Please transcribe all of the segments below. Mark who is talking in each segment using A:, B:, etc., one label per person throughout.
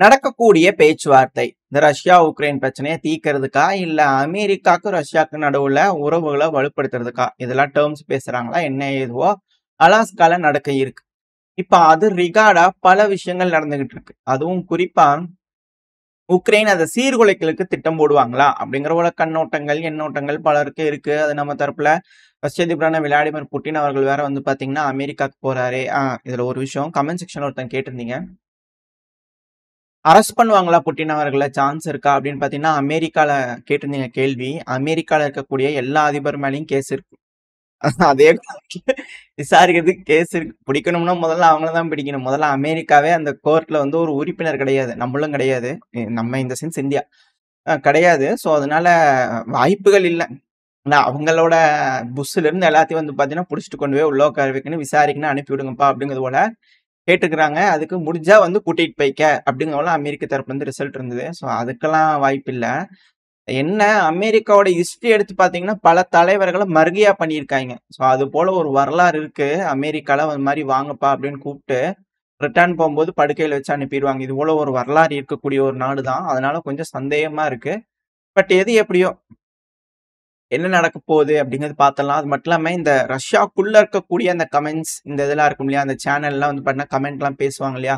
A: நடக்கக்கூடிய பேச்சுவார்த்தை இந்த ரஷ்யா உக்ரைன் பிரச்சனையை தீர்க்கறதுக்கா இல்ல அமெரிக்காக்கும் ரஷ்யாவுக்கும் நடுவுல உறவுகளை வலுப்படுத்துறதுக்கா இதெல்லாம் டேர்ம்ஸ் பேசுறாங்களா என்ன ஏதுவோ அலாஸ்கால நடக்க இருக்கு. இப்ப அது ரிகார்டா பல விஷயங்கள் நடந்துகிட்டு இருக்கு. அதுவும் குறிப்பா உக்ரைன் அதை சீர்குலைக்கிறதுக்கு திட்டம் போடுவாங்களா அப்படிங்கிற ஒரு கண்ணோட்டங்கள் எண்ணோட்டங்கள் பலருக்கு இருக்கு. அது நம்ம தரப்புல ரஷ்ய அதிபரான விளாடிமிர் புட்டின் அவர்கள் வேற வந்து பாத்தீங்கன்னா அமெரிக்காவுக்கு போறாரு. இதுல ஒரு விஷயம் கமெண்ட் செக்ஷன்ல ஒருத்தன் கேட்டிருந்தீங்க, அரெஸ்ட் பண்ணுவாங்களா புட்டின் அவர்கள சான்ஸ் இருக்கா அப்படின்னு பாத்தீங்கன்னா அமெரிக்கால கேட்டிருந்தீங்க கேள்வி. அமெரிக்கால இருக்கக்கூடிய எல்லா அதிபர் மேலயும் கேஸ் இருக்கு. அதே விசாரிக்கிறதுக்கு கேஸ் இருக்கு. பிடிக்கணும்னா முதல்ல அவங்கள தான் பிடிக்கணும். முதல்ல அமெரிக்காவே அந்த கோர்ட்ல வந்து ஒரு உறுப்பினர் கிடையாது, நம்மளும் கிடையாது. நம்ம இந்த சென்ஸ் இந்தியா கிடையாது. ஸோ அதனால வாய்ப்புகள் இல்லை. ஆனா அவங்களோட புஷ்ல இருந்து எல்லாத்தையும் வந்து பாத்தீங்கன்னா புடிச்சிட்டு கொண்டு போய் உள்ள உட்கார வைக்கணும், விசாரிக்கணும், அனுப்பி விடுங்கப்பா அப்படிங்கிறது போல கேட்டுக்கிறாங்க. அதுக்கு முடிஞ்சா வந்து கூட்டிட்டு போய்க்க அப்படிங்கிற அமெரிக்க தரப்புல இருந்து ரிசல்ட் இருந்தது. ஸோ அதுக்கெல்லாம் வாய்ப்பு இல்லை. என்ன அமெரிக்காவோட ஹிஸ்டரி எடுத்து பாத்தீங்கன்னா பல தலைவர்களை மர்கியா பண்ணியிருக்காங்க. ஸோ அது போல ஒரு வரலாறு இருக்கு. அமெரிக்கால அது மாதிரி வாங்கப்பா அப்படின்னு கூப்பிட்டு ரிட்டர்ன் போகும்போது படுக்கையில வச்சு அனுப்பிடுவாங்க. இது போல ஒரு வரலாறு இருக்கக்கூடிய ஒரு நாடு தான். அதனால கொஞ்சம் சந்தேகமா இருக்கு. பட் எது எப்படியோ என்ன நடக்க போகுது அப்படிங்கிறது பார்த்தலாம். அது மட்டும் இல்லாம இந்த ரஷ்யாக்குள்ள இருக்கக்கூடிய அந்த கமெண்ட்ஸ் இந்த இதெல்லாம் இருக்கும் இல்லையா, அந்த சேனல்லாம் வந்து பார்த்தீங்கன்னா கமெண்ட்லாம் பேசுவாங்க இல்லையா,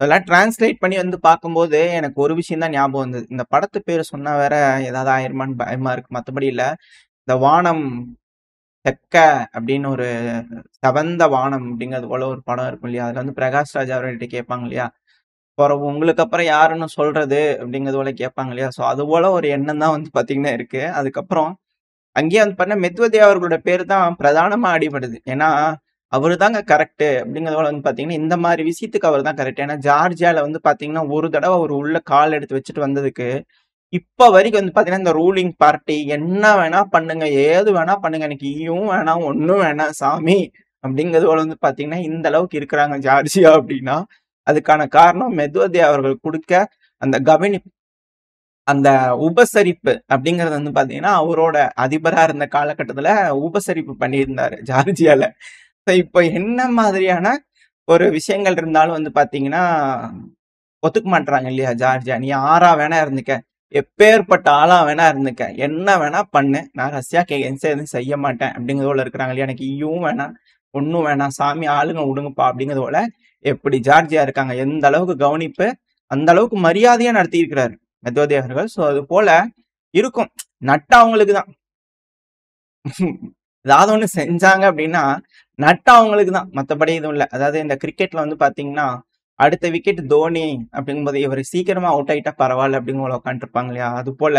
A: அதெல்லாம் டிரான்ஸ்லேட் பண்ணி வந்து பார்க்கும்போது எனக்கு ஒரு விஷயம் தான் ஞாபகம் வந்தது. இந்த படத்து பேர் சொன்னா வேற ஏதாவது ஆயிருமான்னு பயமா இருக்கு. மற்றபடி இல்ல. இந்த வானம் தெக்க அப்படின்னு ஒரு செவந்த வானம் அப்படிங்கிறது போல ஒரு படம் இருக்கும் இல்லையா, அதுல வந்து பிரகாஷ் ராஜ் அவர்கிட்ட கேட்பாங்க இல்லையா, அப்புறம் உங்களுக்கு அப்புறம் யாருன்னு சொல்றது அப்படிங்கிறது போல கேட்பாங்க இல்லையா. ஸோ அது போல ஒரு எண்ணம் தான் வந்து பாத்தீங்கன்னா இருக்கு. அதுக்கப்புறம் அங்கேயே வந்து பார்த்தீங்கன்னா மெத்வதேவ் அவர்களோட பேர் தான் பிரதானமா அடிபடுது. ஏன்னா அவரு தாங்க கரெக்ட் அப்படிங்கிறதோட வந்து பார்த்தீங்கன்னா இந்த மாதிரி விஷயத்துக்கு அவர் தான் கரெக்ட். ஏன்னா ஜார்ஜியால வந்து பார்த்தீங்கன்னா ஒரு தடவை அவர் உள்ள கால் எடுத்து வச்சுட்டு வந்ததுக்கு இப்ப வரைக்கும் வந்து பார்த்தீங்கன்னா இந்த ரூலிங் பார்ட்டி என்ன வேணா பண்ணுங்க, ஏது வேணா பண்ணுங்க, எனக்கு ஈயும் வேணாம் ஒன்னும் வேணாம் சாமி அப்படிங்கிறதோட வந்து பார்த்தீங்கன்னா இந்த அளவுக்கு இருக்கிறாங்க ஜார்ஜியா அப்படின்னா அதுக்கான காரணம் மெத்வதேவ் அவர்கள் கொடுக்க அந்த கவனிப்பு, அந்த உபசரிப்பு அப்படிங்கறது வந்து பாத்தீங்கன்னா அவரோட அதிபரா இருந்த காலகட்டத்துல உபசரிப்பு பண்ணியிருந்தாரு ஜார்ஜியால. இப்ப என்ன மாதிரியான ஒரு விஷயங்கள் இருந்தாலும் வந்து பாத்தீங்கன்னா ஒத்துக்க மாட்டாங்க இல்லையா ஜார்ஜியா. நீ ஆறா வேணா இருந்துக்க, எப்பேற்பட்ட ஆளா வேணா இருந்துக்க, என்ன வேணா பண்ணு, நான் ரஷ்யாக்கு எகென்ஸ்டா எதுவும் செய்ய மாட்டேன் அப்படிங்கிறதோட இருக்கிறாங்க இல்லையா. எனக்கு ஈயும் வேணாம் ஒன்னும் வேணாம் சாமி ஆளுங்க விடுங்கப்பா அப்படிங்கிறதோட எப்படி ஜார்ஜியா இருக்காங்க, எந்த அளவுக்கு கவனிப்பு அந்த அளவுக்கு மரியாதையா நடத்தி இருக்கிறாரு மெத்வதேவ் அவர்கள். ஸோ அது போல இருக்கும். நட்டா அவங்களுக்கு தான் ஏதாவது ஒண்ணு செஞ்சாங்க அப்படின்னா நட்டா அவங்களுக்கு தான், மற்றபடி எதுவும் இல்லை. அதாவது இந்த கிரிக்கெட்ல வந்து பாத்தீங்கன்னா அடுத்த விக்கெட் தோனி அப்படிங்கும்போது இவர் சீக்கிரமா அவுட் ஆயிட்டா பரவாயில்ல அப்படிங்கிற உட்காந்துருப்பாங்க இல்லையா. அது போல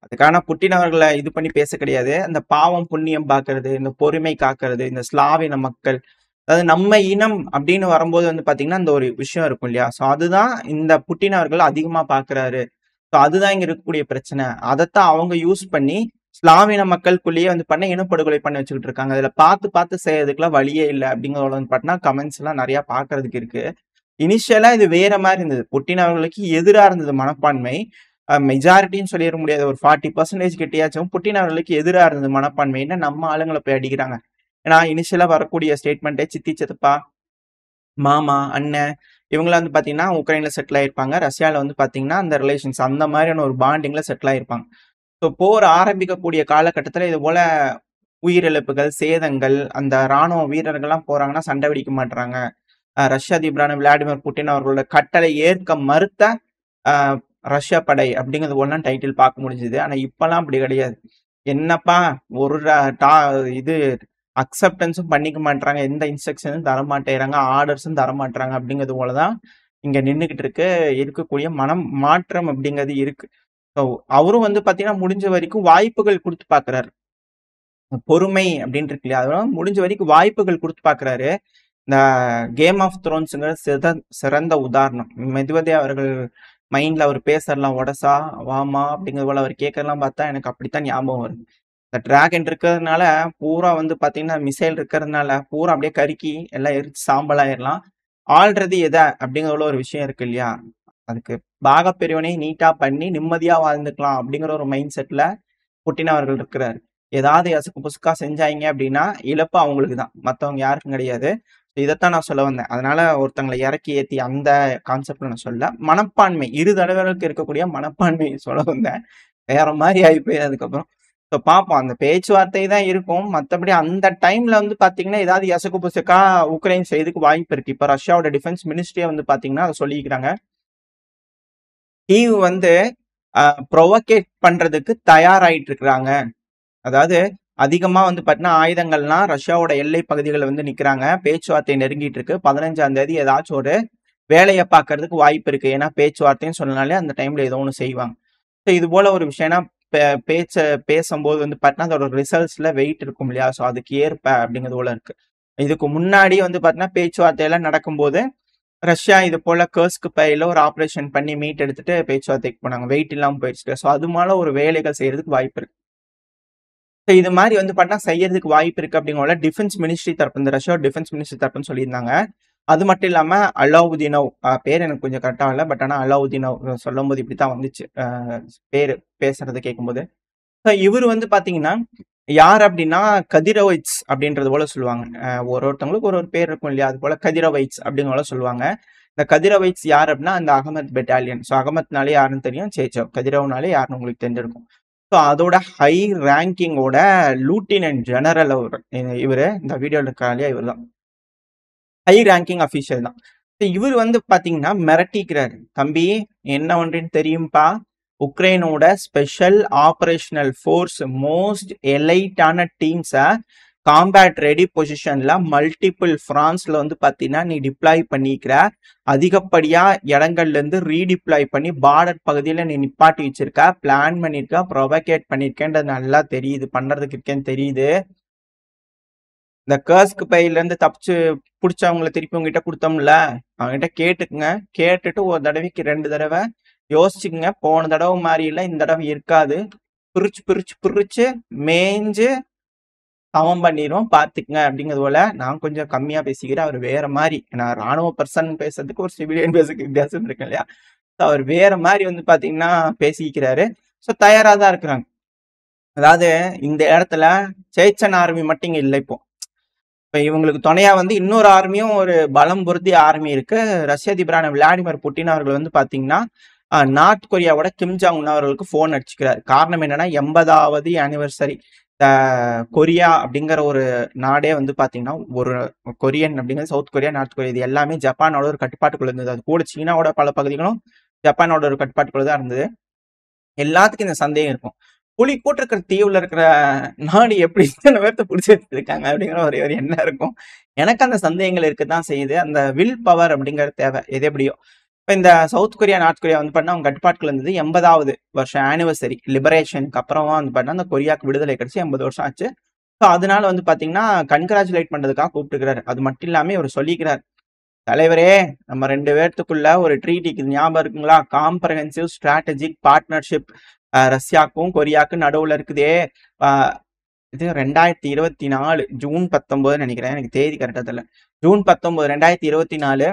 A: அதுக்கான புட்டின் அவர்களை இது பண்ணி பேச கிடையாது. இந்த பாவம் புண்ணியம் பாக்குறது, இந்த பொறுமை காக்கிறது, இந்த ஸ்லாவின மக்கள், அதாவது நம்ம இனம் அப்படின்னு வரும்போது வந்து பாத்தீங்கன்னா இந்த ஒரு விஷயம் இருக்கும் இல்லையா. ஸோ அதுதான் இந்த புட்டின் அவர்கள் அதிகமா பாக்குறாரு. ஸோ அதுதான் இங்க இருக்கக்கூடிய பிரச்சனை. அதைத்தான் அவங்க யூஸ் பண்ணி ஸ்லாவின மக்களுக்குள்ளேயே வந்து பண்ண இனப்படுகொலை பண்ணி வச்சுக்கிட்டு இருக்காங்க. அதுல பார்த்து பார்த்து செய்யறதுக்குலாம் வழியே இல்லை அப்படிங்கிறத வந்து பார்த்தீங்கன்னா கமெண்ட்ஸ் எல்லாம் நிறைய பாக்குறதுக்கு இருக்கு. இனிஷியலா இது வேற மாதிரி இருந்தது. புட்டின் அவர்களுக்கு எதிரா இருந்தது மனப்பான்மை. மெஜாரிட்டின்னு சொல்லிட முடியாது, ஒரு 40% கிட்டயாச்சும் புட்டின் அவர்களுக்கு எதிரா இருந்தது மனப்பான்மை. என்ன நம்ம ஆளுங்களை போய் அடிக்கிறாங்க. ஏன்னா இனிஷியலா வரக்கூடிய ஸ்டேட்மெண்ட்டே சித்தி சித்தப்பா மாமா அண்ணன் இவங்களாம் வந்து பாத்தீங்கன்னா உக்ரைன்ல செட்டில் ஆயிருப்பாங்க. ரஷ்யால வந்து பாத்தீங்கன்னா அந்த ரிலேஷன்ஸ் அந்த மாதிரியான ஒரு பாண்டிங்ல செட்டில் ஆயிருப்பாங்க. ஸோ போர் ஆரம்பிக்கக்கூடிய காலகட்டத்துல இது போல உயிரிழப்புகள், சேதங்கள், அந்த ராணுவ வீரர்கள்லாம் போறாங்கன்னா சண்டை வெடிக்க மாட்டாங்க. ரஷ்ய அதிபரான விளாடிமிர் புட்டின் அவர்களோட கட்டளை ஏற்க மறுத்த அஹ், ரஷ்ய படை அப்படிங்கிறது போலாம் டைட்டில் பார்க்க முடிஞ்சது. ஆனா இப்பெல்லாம் அப்படி கிடையாது. என்னப்பா ஒரு இது அக்செப்டன்ஸும் பண்ணிக்க மாட்டாங்க, எந்த இன்ஸ்ட்ரக்ஷனும் தர மாட்டேறாங்க, ஆர்டர்ஸும் தர மாட்டாங்க அப்படிங்கிறது போலதான் இங்க நின்றுகிட்டு இருக்கு. இருக்கக்கூடிய மனம் மாற்றம் அப்படிங்கிறது இருக்கு. ஸோ அவரும் வந்து பாத்தீங்கன்னா முடிஞ்ச வரைக்கும் வாய்ப்புகள் கொடுத்து பாக்குறாரு. பொறுமை அப்படின்னு இருக்கு இல்லையா, அதெல்லாம் முடிஞ்ச வரைக்கும் வாய்ப்புகள் கொடுத்து பாக்குறாரு. இந்த கேம் ஆஃப் த்ரோன்ஸுங்கிற சிறந்த உதாரணம். மெதுவதே அவர்கள் மைண்ட்ல அவர் பேசறலாம், உடசா வாமா அப்படிங்கிறது போல அவர் கேட்கறலாம் பார்த்தா எனக்கு அப்படித்தான் ஞாபகம் வருது. இந்த டிராகன் இருக்கிறதுனால பூரா வந்து பாத்தீங்கன்னா மிசைல் இருக்கிறதுனால பூரா அப்படியே கருக்கி எல்லாம் எரிச்சு சாம்பல் ஆயிடலாம். ஆள்றது எதை அப்படிங்கிற ஒரு விஷயம் இருக்கு இல்லையா, அதுக்கு பாக பிரிவினை நீட்டா பண்ணி நிம்மதியா வாழ்ந்துக்கலாம் அப்படிங்கிற ஒரு மைண்ட் செட்ல புட்டின் அவர்கள் இருக்கிறாரு. ஏதாவது எசக்கு புசுக்கா செஞ்சாங்க அப்படின்னா இழப்பு அவங்களுக்கு தான், மற்றவங்க யாருக்கும் கிடையாது. இதத்தான் நான் சொல்ல வந்தேன். அதனால ஒருத்தங்கள இறக்கி ஏத்தி அந்த கான்செப்ட்ல நான் சொல்லல. மனப்பான்மை, இரு தலைவர்களுக்கு இருக்கக்கூடிய மனப்பான்மை சொல்ல வந்தேன். வேற மாரி ஆயிப்போய் அதுக்கப்புறம். ஸோ பார்ப்போம். அந்த பேச்சுவார்த்தை தான் இருக்கும். மத்தபடி அந்த டைம்ல வந்து பார்த்தீங்கன்னா, ஏதாவது எசகு புசக்கா உக்ரைன் செய்றதுக்கு வாய்ப்பு இருக்கு. இப்ப ரஷ்யாவோட டிஃபென்ஸ் மினிஸ்ட்ரியே வந்து பார்த்தீங்கன்னா, அத சொல்லிக்கிறாங்க. கீவ் வந்து புரொவோகேட் பண்றதுக்கு தயாராயிட்டு இருக்கிறாங்க. அதாவது அதிகமா வந்து பார்த்தீங்கன்னா, ஆயுதங்கள்லாம் ரஷ்யாவோட எல்லை பகுதிகள்ல வந்து நிக்கிறாங்க. பேச்சுவார்த்தை நெருங்கிட்டு இருக்கு. 15ஆம் தேதி ஏதாச்சும் ஒரு வேலைய பார்க்கறதுக்கு வாய்ப்பு இருக்கு. ஏன்னா பேச்சுவார்த்தைன்னு சொன்னனாலே அந்த டைம்ல ஏதோ ஒண்ணு செய்வாங்க. ஸோ இது போல ஒரு விஷயம்னா பே பேச்ச பேசம்போது வந்து பார்த்தீங்கன்னா, அதோட ரிசல்ட்ஸ்ல வெயிட் இருக்கும் இல்லையா? ஸோ அதுக்கு ஏற்ப அப்படிங்கிறது போல இருக்கு. இதுக்கு முன்னாடி வந்து பார்த்தீங்கன்னா, பேச்சுவார்த்தைலாம் நடக்கும்போது, ரஷ்யா இது போல கர்ஸ்க் பையில ஒரு ஆப்பரேஷன் பண்ணி மீட் எடுத்துட்டு பேச்சுவார்த்தைக்கு போனாங்க. வெயிட் இல்லாம போயிடுச்சு. ஸோ அது மேல ஒரு வேலைகள் செய்றதுக்கு வாய்ப்பு இருக்கு. ஸோ இது மாரி வந்து பார்த்தீங்கன்னா, செய்யறதுக்கு வாய்ப்பு இருக்கு அப்படிங்கறதுனால டிஃபென்ஸ் மினிஸ்ட்ரி தரப்பு இந்த ரஷ்யா டிஃபென்ஸ் மினிஸ்ட்ரி தரப்புன்னு சொல்லியிருந்தாங்க. அது மட்டும் இல்லாம அலாவுதீனோவ் பேர் எனக்கு கொஞ்சம் கரெக்ட்டா வரல. பட் ஆனா அலாவுதீனோவ் சொல்லும்போது இப்படித்தான் வந்துச்சு. பேரு பேசுறத கேட்கும்போது. ஸோ இவரு வந்து பார்த்தீங்கன்னா, யார் அப்படின்னா கதிரோவிட்ஸ் அப்படின்றது போல சொல்லுவாங்க. ஒருத்தவங்களுக்கு ஒரு பேர் இருக்கும் இல்லையா? அது போல கதிரோவைட்ஸ் அப்படிங்கிற போல சொல்லுவாங்க. இந்த கதிரோவைட்ஸ் யார் அப்படின்னா, அந்த அகமத் பெட்டாலியன். ஸோ அகமத்னாலே யாருன்னு தெரியும். சேச்சவ். கதிரோவ்னாலே யாருன்னு உங்களுக்கு தெரிஞ்சிருக்கும். ஸோ அதோட ஹை ரேங்கிங்கோட லூட்டினன்ட் ஜெனரல் அவரு. இவரு இந்த வீடியோல இருக்காரு இல்லையா? இவர்தான். ஹை ரேங்கிங் அஃபிஷியல் தான். இவரு வந்து பார்த்தீங்கன்னா, மிரட்டிக்கிறாரு. "தம்பி என்ன பண்றேன்னு தெரியும்பா? உக்ரைனோட ஸ்பெஷல் ஆப்பரேஷனல் ஃபோர்ஸ் மோஸ்ட் எலைட்டான டீம்ஸ காம்பேட் ரெடி பொசிஷன்ல மல்டிபிள் ஃபிரான்ஸ்ல வந்து பார்த்தீங்கன்னா, நீ டிப்ளாய் பண்ணிக்கிற. அதிகப்படியா இடங்கள்ல இருந்து ரீடிப்ளாய் பண்ணி பார்டர் பகுதியில நீ நிப்பாட்டி வச்சிருக்க. பிளான் பண்ணியிருக்க. புரொவோகேட் பண்ணியிருக்கேன்றது நல்லா தெரியுது. பண்றதுக்கு இருக்கேன்னு தெரியுது. இந்த கர்ஸ்க் பையில இருந்து தப்பிச்சு புடிச்சவங்கள திருப்பி உங்ககிட்ட குடுத்தோம்ல, அவன்கிட்ட கேட்டுக்குங்க. கேட்டுட்டு ஒரு தடவைக்கு 2 தடவ யோசிச்சுக்கங்க. போன தடவ மாரி இல்ல, இந்த தடவ இருக்காது. பிரிச்சு, பிரிச்சு, பிரிச்சு மேய்ஞ்சு சமம் பண்ணிருவோம் பார்த்துக்கங்க அப்படிங்கிறது போல. நான் கொஞ்சம் கம்மியா பேசிக்கிறேன். அவரு வேற மாரி. நான் ராணுவ பெர்சன் பேசுறதுக்கு ஒரு சிவிலியன் பேசுறதுக்கு வித்தியாசம் இருக்கு இல்லையா? அவர் வேற மாரி வந்து பார்த்தீங்கன்னா பேசிக்கிறாரு. ஸோ தயாரா தான் இருக்கிறாங்க. அதாவது இந்த இடத்துல சேச்சன் ஆர்மி மட்டும் இங்க இல்ல இப்போ. இப்ப இவங்களுக்கு துணையா வந்து இன்னொரு ஆர்மியும் ஒரு பலம் பொருந்திய ஆர்மி இருக்கு. ரஷ்ய அதிபரான விளாடிமிர் புட்டின் அவர்கள் வந்து பார்த்தீங்கன்னா, நார்த் கொரியாவோட கிம் ஜாங் உன் அவர்களுக்கு ஃபோன் அடிச்சுக்கிறாரு. காரணம் என்னன்னா 80வது ஆனிவர்சரி. கொரியா அப்படிங்கிற ஒரு நாடே வந்து பார்த்தீங்கன்னா, ஒரு கொரியன் அப்படிங்கிறது சவுத் கொரியா, நார்த் கொரியா இது எல்லாமே ஜப்பானோட ஒரு கட்டுப்பாட்டுக்குள்ள இருந்தது. அது கூட சீனாவோட பல பகுதிகளும் ஜப்பானோட ஒரு கட்டுப்பாட்டுக்குள்ள தான் இருந்தது. எல்லாத்துக்கும் இந்த சந்தேகம் இருக்கும். புலி போட்டிருக்கிற தீவுல இருக்கிற நாடு எப்படி இத்தனை பேர்த்த புடிச்சு வச்சிருக்காங்க அப்படிங்கிற ஒரே ஒரு எண்ணம் இருக்கும். எனக்கு அந்த சந்தேகங்கள் இருக்கத்தான் செய்யுது. அந்த வில் பவர் அப்படிங்கிறது தேவை. எது எப்படியோ. இப்ப இந்த சவுத் கொரியா, நார்த் கொரியா வந்து பண்ணா அவங்க கட்டுப்பாட்டுக்குள்ள இருந்தது. 80வது வருஷம் ஆனிவர்சரி லிபரேஷனுக்கு அப்புறமா வந்து பண்ணா அந்த கொரியாவுக்கு விடுதலை கிடைச்சு 80 வருஷம் ஆச்சு. ஸோ அதனால வந்து பார்த்தீங்கன்னா, கன்கிராச்சுலேட் பண்றதுக்காக கூப்பிட்டுருக்கிறாரு. அது மட்டும் இல்லாம இவர் சொல்லிக்கிறார். தலைவரே, நம்ம 2 பேத்துக்குள்ள ஒரு ட்ரீட்டிக்கு ஞாபகம் இருக்குங்களா? காம்ப்ரஹென்சிவ் ஸ்ட்ராட்டஜிக் பார்ட்னர்ஷிப் ரஷ்யாக்கும் கொரியாவுக்கும் நடுவுல இருக்குதே. அ இது 2024 ஜூன் 19 நினைக்கிறேன். எனக்கு தேதி கரெக்ட்டா தெரியல. ஜூன் 19 2024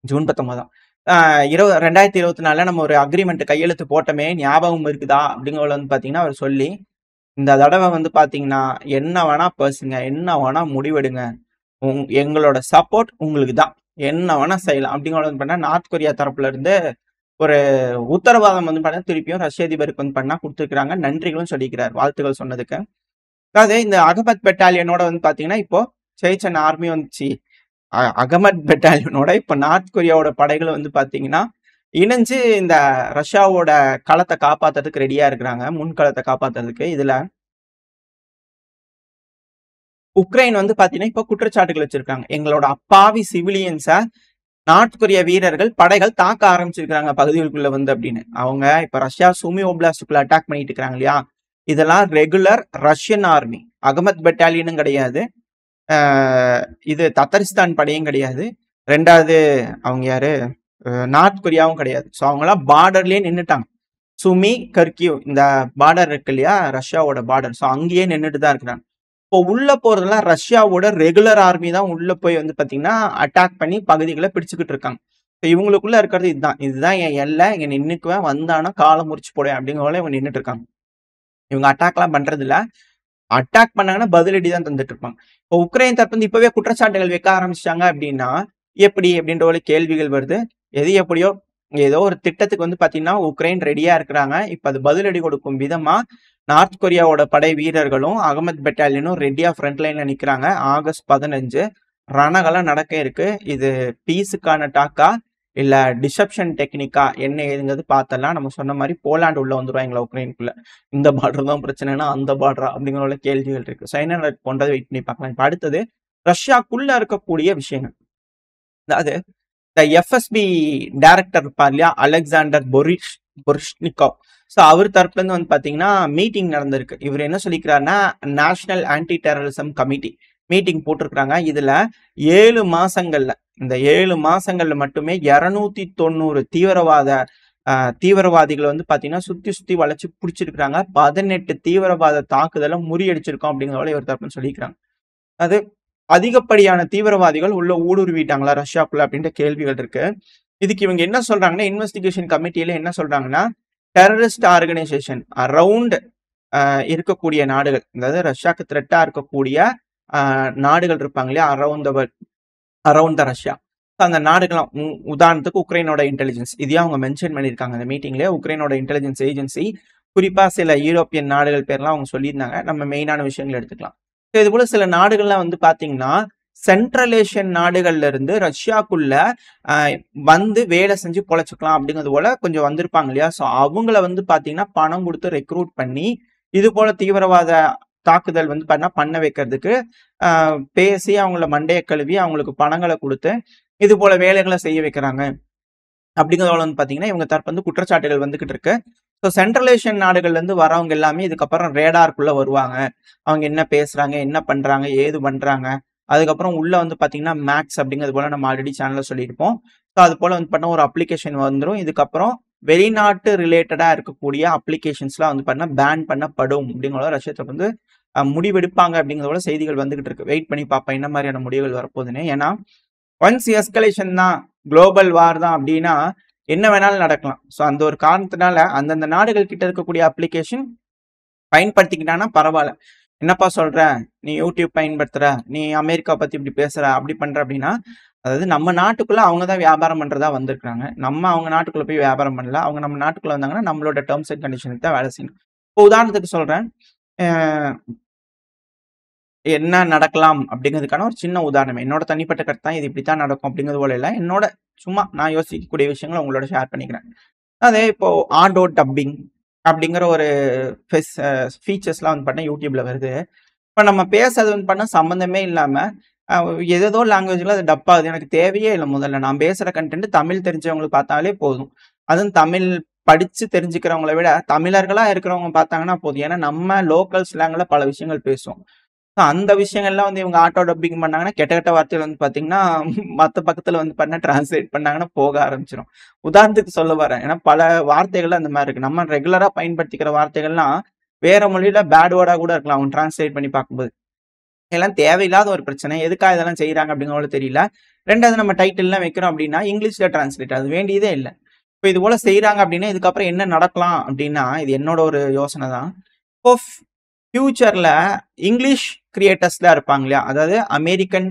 A: ஜூன் 19 தான். 2024ல நம்ம ஒரு அக்ரீமெண்ட் கையெழுத்து போட்டோமே ஞாபகம் இருக்குதா? அப்படிங்கிறத வந்து பார்த்தீங்கன்னா, அவர் சொல்லி, இந்த தடவ வந்து பார்த்தீங்கன்னா, என்ன வேணா பேசுங்க. என்ன வேணா முடிவெடுங்க. எங்களோட சப்போர்ட் உங்களுக்கு தான். என்ன வேணா செய்யலாம். அப்படிங்கிறத வந்து பண்ணா நார்த் கொரியா தரப்புல இருந்து ஒரு உத்தரவாதம் வந்து பண்ண திருப்பியும் ரஷ்ய அதிபருக்கு வந்து பண்ணா குடுத்துருக்காங்க. நன்றிகளும் சொல்லிக்கிறார். வாழ்த்துக்கள் சொன்னதுக்கு. அதாவது இந்த அகமத் பெட்டாலியனோட வந்து பார்த்தீங்கன்னா, இப்போ சேச்சன் ஆர்மி வந்துச்சு. அகமத் பெட்டாலியனோட இப்ப நார்த் கொரியாவோட படைகள் வந்து பார்த்தீங்கன்னா, இணைஞ்சு இந்த ரஷ்யாவோட களத்த காப்பாத்துறதுக்கு ரெடியா இருக்கிறாங்க. முன்களத்த காப்பாத்துறதுக்கு. இதுல உக்ரைன் வந்து பார்த்தீங்கன்னா, இப்ப குற்றச்சாட்டுகள் வச்சிருக்காங்க. எங்களோட அப்பாவி சிவிலியன்ஸ நார்த் கொரிய வீரர்கள், படைகள் தாக்க ஆரம்பிச்சிருக்காங்க பகுதிகளுக்குள்ள வந்து அப்படின்னு. அவங்க இப்ப ரஷ்யா சுமி ஓப்லாஸ்டுக்குள்ள அட்டாக் பண்ணிட்டு இருக்காங்க இல்லையா? இதெல்லாம் ரெகுலர் ரஷ்யன் ஆர்மி. அகமத் பெட்டாலியனும் கிடையாது. அ இது தத்தரிஸ்தான் படையும் கிடையாது. 2வது அவங்க யாரு? நார்த் கொரியாவும் கிடையாது. ஸோ அவங்கலாம் பார்டர்லயே நின்னுட்டாங்க. சுமி, கர்கிவ் இந்த பார்டர் இருக்கு இல்லையா? ரஷ்யாவோட பார்டர். ஸோ அங்கேயே நின்னுட்டு தான் இருக்கிறாங்க. இப்போ உள்ள போறதெல்லாம் ரஷ்யாவோட ரெகுலர் ஆர்மி தான் உள்ள போய் வந்து பார்த்தீங்கன்னா, அட்டாக் பண்ணி பகுதிகள பிடிச்சுக்கிட்டு இருக்காங்க. இவங்களுக்குள்ள இருக்கிறது இதுதான். இதுதான் என் எல்லை. இங்க நின்னுக்குவேன். வந்தானா கால முறிச்சு போடுவேன் அப்படிங்கிற போல இவங்க நின்னுட்டு இருக்காங்க. இவங்க அட்டாக்லாம் பண்றது இல்ல. அட்டாக் பண்ணாங்கன்னா பதிலடி தான் தந்துட்டு இருப்பாங்க. இப்போ உக்ரைன் தரப்பு வந்து இப்பவே குற்றச்சாட்டுகள் வைக்க ஆரம்பிச்சிட்டாங்க அப்படின்னா எப்படி அப்படின்ற ஒரு கேள்விகள் வருது. எது எப்படியோ ஏதோ ஒரு திட்டத்துக்கு வந்து பாத்தீங்கன்னா உக்ரைன் ரெடியா இருக்கிறாங்க. இப்ப அது பதிலடி கொடுக்கும் விதமா நார்த் கொரியாவோட படை வீரர்களும் அகமது பெட்டாலியனும் ரெடியா ஃப்ரண்ட் லைன்ல நிக்கிறாங்க. ஆகஸ்ட் 15 ரணகலம் நடக்க இருக்கு. இது பீஸுக்கான டாக்கா இல்ல டிசப்ஷன் டெக்னிக்கா என்ன ஏதுங்கிறது பார்த்தலாம். நம்ம சொன்ன மாதிரி போலாண்டு உள்ள வந்துருவாங்களா உக்ரைனுக்குள்ள, இந்த பார்டர் தான் பிரச்சனைனா அந்த பார்டரா அப்படிங்கிற கேள்விகள் இருக்கு. ஸோ என்ன போன்றதை வெயிட் பண்ணி பார்க்கலாம். இப்ப அடுத்தது ரஷ்யாக்குள்ள இருக்கக்கூடிய விஷயங்கள். அதாவது இந்த எஃப்எஸ்பி டைரக்டர் இருப்பார் இல்லையா, அலெக்சாண்டர் பொரிஷ்னிகோவ். ஸோ அவர் தரப்புல இருந்து வந்து பாத்தீங்கன்னா மீட்டிங் நடந்திருக்கு. இவர் என்ன சொல்லிக்கிறாருன்னா national anti terrorism committee meeting போட்டிருக்கிறாங்க. இதுல 7 மாசங்கள்ல இந்த 7 மாசங்கள்ல மட்டுமே 290 தீவிரவாதிகள் வந்து பாத்தீங்கன்னா சுத்தி வளைச்சு பிடிச்சிருக்கிறாங்க. 18 தீவிரவாத தாக்குதலை முறியடிச்சிருக்கோம் அப்படிங்கிறத இவர் தரப்புன்னு சொல்லிக்கிறாங்க. அது அதிகப்படியான தீவிரவாதிகள் உள்ள ஊடுருவிட்டாங்களா ரஷ்யாக்குள்ள அப்படின்ற கேள்விகள் இருக்கு. இதுக்கு இவங்க என்ன சொல்றாங்கன்னா, இன்வெஸ்டிகேஷன் கமிட்டியில என்ன சொல்றாங்கன்னா, டெரரிஸ்ட் ஆர்கனைசேஷன் அரவுண்ட் இருக்கக்கூடிய நாடுகள், அதாவது ரஷ்யாக்கு த்ரெட்டா இருக்கக்கூடிய நாடுகள் இருப்பாங்க இல்லையா, அரவுண்ட் த ரஷ்யா. அந்த நாடுகளாம் உதாரணத்துக்கு உக்ரைனோட இன்டெலிஜென்ஸ் இதையும் அவங்க மென்ஷன் பண்ணியிருக்காங்க அந்த மீட்டிங்ல. உக்ரைனோட இன்டெலிஜென்ஸ் ஏஜென்சி குறிப்பா சில யூரோப்பியன் நாடுகள் பேர்லாம் அவங்க சொல்லியிருந்தாங்க. நம்ம மெயினான விஷயங்கள் எடுத்துக்கலாம். இது போல சில நாடுகள்லாம் வந்து பாத்தீங்கன்னா சென்ட்ரல் ஏஷியன் நாடுகள்ல இருந்து ரஷ்யாக்குள்ள வந்து வேலை செஞ்சு பொழைச்சுக்கலாம் அப்படிங்கிறது போல கொஞ்சம் வந்திருப்பாங்க இல்லையா. ஸோ அவங்கள வந்து பாத்தீங்கன்னா பணம் கொடுத்து ரெக்ரூட் பண்ணி இது போல தீவிரவாத தாக்குதல் வந்து பண்ண வைக்கிறதுக்கு பேசி அவங்கள மண்டைய கழுவி அவங்களுக்கு பணங்களை கொடுத்து இது போல வேலைகளை செய்ய வைக்கிறாங்க அப்படிங்கிறதோட வந்து பாத்தீங்கன்னா இவங்க தரப்பு வந்து குற்றச்சாட்டுகள் வந்துகிட்டு இருக்கு. ஸோ சென்ட்ரல் ஏஷியன் நாடுகள்ல இருந்து வரவங்க எல்லாமே இதுக்கப்புறம் ரேடாருக்குள்ள வருவாங்க. அவங்க என்ன பேசுறாங்க, என்ன பண்றாங்க, ஏது பண்றாங்க. அதுக்கப்புறம் உள்ள வந்து பாத்தீங்கன்னா மேக்ஸ் அப்படிங்கிறது போல நம்ம ஆல்ரெடி சேனல்ல சொல்லியிருப்போம். ஸோ அது போல வந்து பண்ண ஒரு அப்ளிகேஷன் வந்துடும். இதுக்கப்புறம் வெளிநாட்டு ரிலேட்டடா இருக்கக்கூடிய அப்ளிகேஷன்ஸ்லாம் வந்து பண்ண பேன் பண்ணப்படும் அப்படிங்கிறத ரஷ்யத்துல வந்து முடிவெடுப்பாங்க அப்படிங்கிறதோட செய்திகள் வந்துகிட்டு இருக்கு. வெயிட் பண்ணி பார்ப்பேன் என்ன மாதிரியான முடிவுகள் வரப்போகுதுன்னு. ஏன்னா ஒன்ஸ் எஸ்கலேஷன் தான், குளோபல் வார் தான் அப்படின்னா என்ன வேணாலும் நடக்கலாம். ஸோ அந்த ஒரு காரணத்தினால அந்தந்த நாடுகள் கிட்ட இருக்கக்கூடிய அப்ளிகேஷன் பயன்படுத்திக்கிட்டாங்கன்னா பரவாயில்ல. என்னப்பா சொல்ற, நீ யூடியூப் பயன்படுத்துற, நீ அமெரிக்கா பத்தி இப்படி பேசுற, அப்படி பண்ற அப்படின்னா, அதாவது நம்ம நாட்டுக்குள்ள அவங்க தான் வியாபாரம் பண்றதா வந்திருக்காங்க. நம்ம அவங்க நாட்டுக்குள்ள போய் வியாபாரம் பண்ணல. அவங்க நம்ம நாட்டுக்குள்ள வந்தாங்கன்னா நம்மளோட டேர்ம்ஸ் அண்ட் கண்டிஷனுக்கு தான் வேலை செய்யணும். இப்போ உதாரணத்துக்கு சொல்றேன், என்ன நடக்கலாம் அப்படிங்கிறதுக்கான ஒரு சின்ன உதாரணம். என்னோட தனிப்பட்ட கருத்து தான், இது இப்படித்தான் நடக்கும் அப்படிங்கிறது போல இல்லை. என்னோட சும்மா நான் யோசிக்கக்கூடிய விஷயங்களை உங்களோட ஷேர் பண்ணிக்கிறேன். அதே இப்போ ஆடோ டப்பிங் அப்படிங்கிற ஒரு ஃபீச்சர்ஸ்லாம் வந்து பண்ண யூடியூப்ல வருது. இப்போ நம்ம பேசுறது வந்து பண்ண சம்மந்தமே இல்லாம ஏதோ லாங்குவேஜ்ல அது டப் ஆகுது. எனக்கு தேவையே இல்லை. முதல்ல நான் பேசுற கண்டென்ட் தமிழ் தெரிஞ்சவங்களுக்கு பார்த்தாலே போதும். அதுவும் தமிழ் படிச்சு தெரிஞ்சுக்கிறவங்கள விட தமிழர்களா இருக்கிறவங்க பார்த்தாங்கன்னா போதும். ஏன்னா நம்ம லோக்கல் ஸ்லாங்ல பல விஷயங்கள் பேசுவோம். அந்த விஷயங்கள்லாம் வந்து இவங்க ஆட்டோ டப்பிங் பண்ணாங்கன்னா கெட்ட கெட்ட வார்த்தைகள் வந்து பாத்தீங்கன்னா மற்ற பக்கத்துல வந்து பண்ண டிரான்ஸ்லேட் பண்ணாங்கன்னா போக ஆரம்பிச்சிடும். உதாரணத்துக்கு சொல்ல வரேன். ஏன்னா பல வார்த்தைகள் அந்த மாதிரி இருக்கு. நம்ம ரெகுலரா பயன்படுத்திக்கிற வார்த்தைகள்லாம் வேற மொழியில பேட் வேர்டா கூட இருக்கலாம் அவங்க டிரான்ஸ்லேட் பண்ணி பார்க்கும்போது. இதெல்லாம் தேவையில்லாத ஒரு பிரச்சனை. எதுக்காக இதெல்லாம் செய்யறாங்க அப்படிங்கிறது தெரியல. ரெண்டாவது நம்ம டைட்டில்லாம் வைக்கிறோம் அப்படின்னா இங்கிலீஷ்ல டிரான்ஸ்லேட், அது வேண்டியதே இல்லை. இப்போ இது போல செய்யறாங்க அப்படின்னா இதுக்கப்புறம் என்ன நடக்கலாம் அப்படின்னா, இது என்னோட ஒரு யோசனை தான். இப்போ ஃபியூச்சர்ல இங்கிலீஷ் கிரியேட்டர்ஸ்லாம் இருப்பாங்க இல்லையா, அதாவது அமெரிக்கன்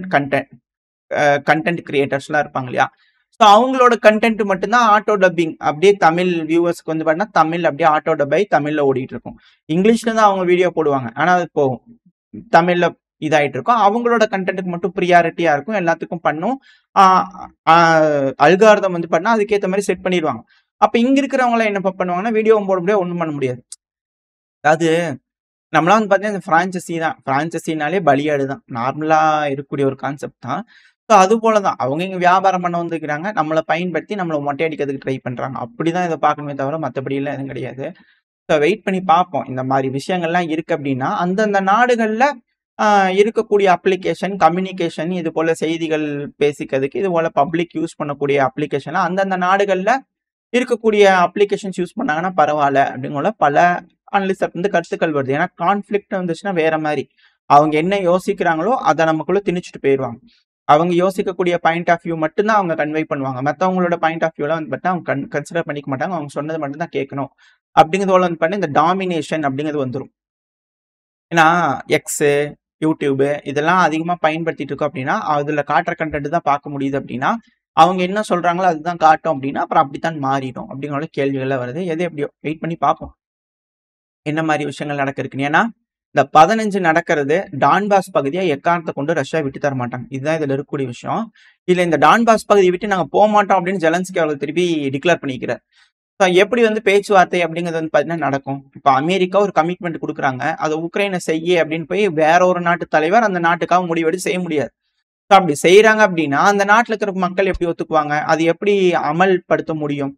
A: கண்டென்ட் கிரியேட்டர்ஸ்லாம் இருப்பாங்க இல்லையா. ஸோ அவங்களோட கண்டென்ட் மட்டும்தான் ஆட்டோ டப்பிங் அப்படியே தமிழ் வியூவர்ஸ்க்கு வந்து பார்த்தீங்கன்னா தமிழ் அப்படியே ஆட்டோ டப் ஆகி தமிழ்ல ஓடிட்டு இருக்கும். இங்கிலீஷ்ல தான் அவங்க வீடியோ போடுவாங்க, ஆனா அது போகும் தமிழ்ல இதாயிட்டு இருக்கும். அவங்களோட கண்டென்ட்டுக்கு மட்டும் ப்ரியாரிட்டியா இருக்கும், எல்லாத்துக்கும் பண்ணும். அல்காரிதம் வந்து பண்ணா அதுக்கேற்ற மாதிரி செட் பண்ணிடுவாங்க. அப்ப இங்க இருக்கிறவங்கள என்ன பண்ணுவாங்கன்னா வீடியோவும் போட முடியாது, ஒன்றும் பண்ண முடியாது. அதாவது நம்மளாம் வந்து பார்த்தீங்கன்னா இந்த ஃப்ரான்ச்சைசி தான். ஃப்ரான்ச்சைசினாலே பலியாடு தான். நார்மலா இருக்கக்கூடிய ஒரு கான்செப்ட் தான். ஸோ அது போல தான். அவங்க இங்க வியாபாரம் பண்ண வந்துருக்கிறாங்க. நம்மளை பயன்படுத்தி நம்மளை மொட்டையடிக்கிறதுக்கு ட்ரை பண்றாங்க. அப்படிதான் இதை பார்க்கணுமே தவிர மற்றபடி எல்லாம் எதுவும் கிடையாது. ஸோ வெயிட் பண்ணி பார்ப்போம். இந்த மாதிரி விஷயங்கள்லாம் இருக்கு அப்படின்னா அந்தந்த நாடுகள்ல இருக்கக்கூடிய அப்ளிகேஷன், கம்யூனிகேஷன், இது போல செய்திகள் பேசிக்கிறதுக்கு இது போல பப்ளிக் யூஸ் பண்ணக்கூடிய அப்ளிகேஷன்லாம் அந்தந்த நாடுகள்ல இருக்கக்கூடிய அப்ளிகேஷன்ஸ் யூஸ் பண்ணாங்கன்னா பரவாயில்ல அப்படிங்கிற பல அனலிஸ்ட் வந்து கருத்துக்கள் வருது. ஏன்னா கான்ஃபிளிக்ட் வந்துச்சுன்னா வேற மாதிரி அவங்க என்ன யோசிக்கிறாங்களோ அதை நமக்குள்ள திணிச்சுட்டு போயிடுவாங்க. அவங்க யோசிக்கக்கூடிய பாயிண்ட் ஆஃப் வியூ மட்டும்தான் அவங்க கன்வே பண்ணுவாங்க. மற்றவங்களோட பாயிண்ட் ஆஃப் வியூலாம் வந்து பார்த்தா அவங்க கன்சிடர் பண்ணிக்க மாட்டாங்க. அவங்க சொன்னது மட்டும் தான் கேட்கணும் அப்படிங்கிறது வந்து பண்ணி இந்த டாமினேஷன் அப்படிங்கிறது வந்துடும். ஏன்னா எக்ஸு, யூடியூபு இதெல்லாம் அதிகமா பயன்படுத்திட்டு இருக்கோம் அப்படின்னா, அதுல காட்டுற கன்டென்ட் தான் பார்க்க முடியுது அப்படின்னா, அவங்க என்ன சொல்றாங்களோ அதுதான் காட்டும் அப்படின்னா, அப்புறம் அப்படித்தான் மாறிடும். அப்படிங்கிற கேள்விகள்லாம் வருது. எது எப்படியோ வெயிட் பண்ணி பார்ப்போம். என்ன மாரி விஷயங்கள் நடக்க இருக்குன்னு. ஏன்னா, இந்த 15 நடக்கிறது டான்பாஸ் பகுதிய எக்காரணத்த கொண்டு ரஷ்யா விட்டு தர மாட்டாங்க. இதுதான் இதுல இருக்கக்கூடிய விஷயம். இதுல இந்த டான்பாஸ் பகுதிய விட்டு நாங்க போமாட்டோம் அப்படின்னு ஜெலன்ஸ்கி அவர்கள் திருப்பி டிக்ளேர் பண்ணிக்கிறார். எப்படி வந்து பேச்சுவார்த்தை அப்படிங்கிறது வந்து பார்த்தீங்கன்னா நடக்கும். இப்ப அமெரிக்கா ஒரு கமிட்மெண்ட் குடுக்குறாங்க. அத உக்ரைன செய்யி அப்படின்னு போய் வேற ஒரு நாட்டு தலைவர் அந்த நாட்டுக்காக முடிவெடுத்து செய்ய முடியாது. அப்படி செய்றாங்க அப்படின்னா, அந்த நாட்டுல இருக்கிற மக்கள் எப்படி ஒத்துக்குவாங்க? அது எப்படி அமல்படுத்த முடியும்?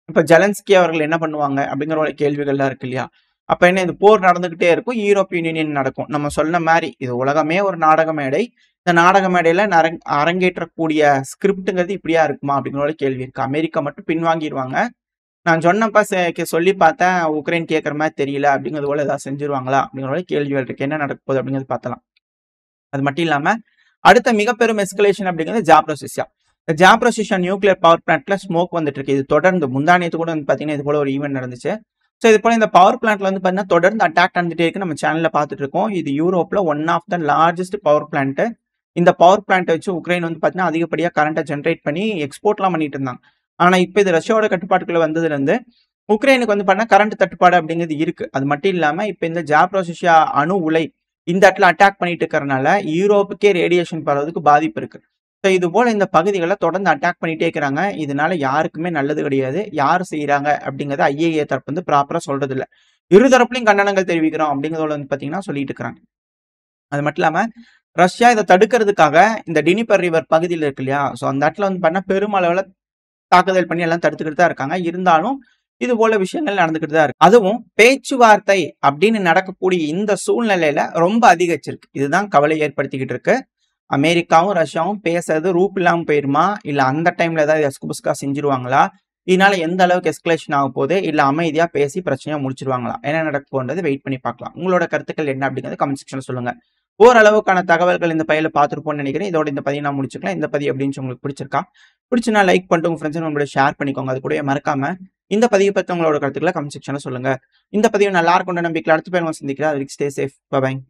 A: இப்ப ஜெலன்ஸ்கி அவர்கள் என்ன பண்ணுவாங்க? அப்படிங்கிற ஒரு கேள்விகள்லாம் இருக்கு இல்லையா? அப்ப என்ன இது போர் நடந்துகிட்டே இருக்கும். யூரோப்பியன் யூனியன் நடக்கும். நம்ம சொன்ன மாரி இது உலகமே ஒரு நாடக மேடை. இந்த நாடக மேடையில அரங்கேற்றக்கூடிய ஸ்கிரிப்ட்ங்கிறது இப்படியா இருக்குமா? அப்படிங்கிற ஒரு கேள்வி இருக்கு. அமெரிக்கா மட்டும் பின்வாங்கிருவாங்க. நான் சொன்னப்ப சொல்லி பார்த்தேன். உக்ரைன் கேட்கிற மாரி தெரியல. அப்படிங்கிறது போல ஏதாவது செஞ்சுருவாங்களா? அப்படிங்கிற ஒரு கேள்விகள் இருக்கு. என்ன நடக்க போகுது அப்படிங்கிறது பார்த்தலாம். அது மட்டும் இல்லாம, அடுத்த மிக பெரும் எஸ்கலேஷன் அப்படிங்கிறது ஜாப்ரோசியா. இந்த ஜாப்ரோசியா நியூக்ளியர் பவர் பிளான்ட்ல ஸ்மோக் வந்துட்டு இருக்கு. இது தொடர்ந்து முந்தா நேத்து கூட வந்து பார்த்தீங்கன்னா, இது போல ஒரு ஈவென்ட் நடந்துச்சு. இது போல இந்த பவர் பிளான்ட்ல வந்து பார்த்தீங்கன்னா, தொடர்ந்து அட்டாக் நடந்துட்டே இருக்கு. நம்ம சேனல்ல பார்த்துட்டு இருக்கோம். இது யூரோப்ல one of the largest power plant. இந்த பவர் பிளான்ட்ட வச்சு உக்ரைன் வந்து பார்த்தீங்கன்னா, அதிகப்படியா கரண்ட்ட ஜெனரேட் பண்ணி எக்ஸ்போர்ட்லாம் பண்ணிட்டு இருந்தாங்க. ஆனா, இப்ப இது ரஷ்யாவோட கட்டுப்பாட்டுக்குள்ள வந்ததுலருந்து, உக்ரைனுக்கு வந்து பார்த்தீங்கன்னா, கரண்ட் தட்டுப்பாடு அப்படிங்கிறது இருக்கு. அது மட்டும் இல்லாம, இப்ப இந்த ஜாப்ரோசியா அணு உலை இந்த இடத்துல அட்டாக் பண்ணிட்டு இருக்கிறனால, யூரோப்புக்கே ரேடியேஷன் பரவதுக்கு பாதிப்பு இருக்கு. இது போல இந்த பகுதிகள தொடர்ந்து அட்டாக் பண்ணிட்டே இருக்கிறாங்க. இதனால யாருக்குமே நல்லது கிடையாது. யார் செய்றாங்க அப்படிங்கிறத ஐஏஏ தரப்பு வந்து ப்ராப்பரா சொல்றதில்ல. இரு தரப்புலயும் கண்டனங்கள் தெரிவிக்கிறோம் அப்படிங்கிறதோட வந்து பார்த்தீங்கன்னா, சொல்லிட்டு இருக்கிறாங்க. அது மட்டும் இல்லாம, ரஷ்யா இத தடுக்கிறதுக்காக இந்த டினிப்பர் ரிவர் பகுதியில இருக்கு இல்லையா? அந்த இடத்துல வந்து பார்த்தீங்கன்னா, பெருமளவுல தாக்குதல் பண்ணி எல்லாம் தடுத்துக்கிட்டு தான் இருக்காங்க. இருந்தாலும், இது போல விஷயங்கள் நடந்துகிட்டு தான் இருக்கு. அதுவும் பேச்சுவார்த்தை அப்படின்னு நடக்கக்கூடிய இந்த சூழ்நிலையில ரொம்ப அதிகரிச்சிருக்கு. இதுதான் கவலை ஏற்படுத்திக்கிட்டு இருக்கு. அமெரிக்காவும், ரஷ்யாவும் பேசுறது ரூப் இல்லாம போயிருமா? இல்ல அந்த டைம்ல ஏதாவது எஸ்குபுஸ்கா செஞ்சுருவாங்களா? இதனால எந்த அளவுக்கு எஸ்கலேஷன் ஆக போகுது? இல்ல அமைதியா பேசி பிரச்சனைய முடிச்சிருவாங்களா? என்ன நடக்க போகுன்றது வெயிட் பண்ணி பார்க்கலாம். உங்களோட கருத்துக்கள் என்ன அப்படிங்கிறத கமெண்ட் செக்ஷன்ல சொல்லுங்க. ஓரளவுக்கான தகவல்கள் இந்த பதிவுல பார்த்திருப்போம்னு நினைக்கிறேன். இதோட இந்த பதிவை நான் முடிச்சுக்கலாம். இந்த பதிவு எப்படி இருந்துச்சு உங்களுக்கு பிடிச்சிருக்கா? பிடிச்சுனா லைக் பண்ணிட்டு உங்க ஃப்ரெண்ட்ஸ் கூட ஷேர் பண்ணிக்கோங்க. அது கூடவே மறக்காம இந்த பதிவு பத்தி உங்களோட கருத்துக்களை கமெண்ட் செக்ஷன்ல சொல்லுங்க. இந்த பதிவு நல்லா இருக்கும்னு நம்பிக்கையில அடுத்த பேர் சந்திக்கிறேன். அது வரைக்கும் ஸ்டே சேஃப். பை.